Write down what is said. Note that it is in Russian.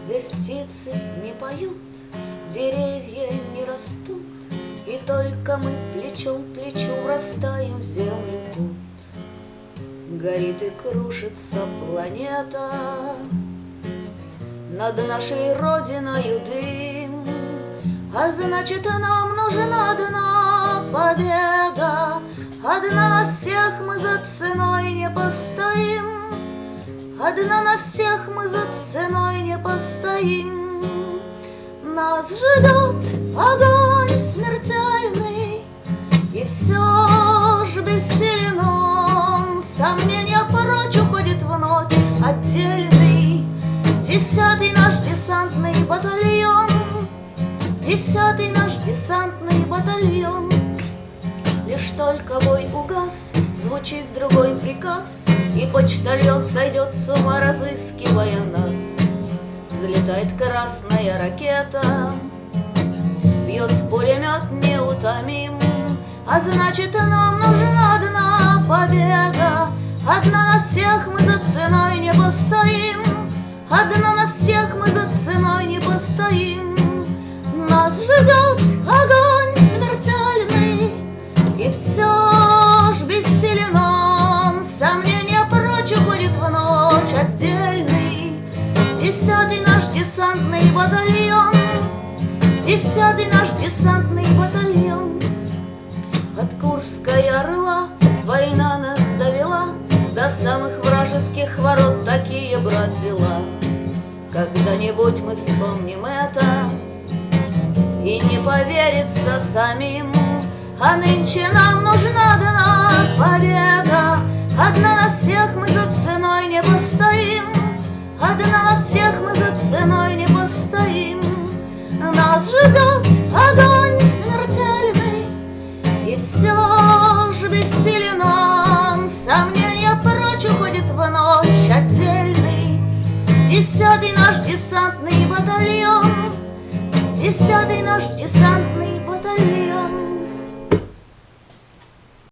Здесь птицы не поют, деревья не растут, и только мы плечом к плечу врастаем в землю тут. Горит и крушится планета, над нашей родиною дым, а значит, нам нужна одна победа. Одна на всех мы за ценой не постоим, одна на всех мы за ценой не постоим. Нас ждет огонь смертельный, и все ж бессилен он. Сомнения прочь уходит в ночь отдельный 10-й наш десантный батальон, 10-й наш десантный батальон. Лишь только бой угас, звучит другой приказ, и почтальон сойдет с ума, разыскивая нас. Взлетает красная ракета, бьет пулемет неутомим, а значит, нам нужна одна победа. Одна на всех мы за ценой не постоим, одна на всех мы за ценой не постоим. Нас ждет огонь смертельный, и все ж бессилен он. Сомнения прочь уходит в ночь отдельный 10-й наш десантный батальон, 10-й наш десантный батальон. От Курской Орла война нас довела до самых вражеских ворот. Такие, брат, дела. Когда-нибудь мы вспомним это, и не поверится самим. А нынче нам нужна одна победа. Одна на всех мы за ценой не постоим, одна на всех мы за ценой не постоим. Нас ждет огонь смертельный, и все ж бессилен он. Сомнения прочь уходит в ночь отдельный 10-й наш десантный батальон, 10-й наш десантный батальон.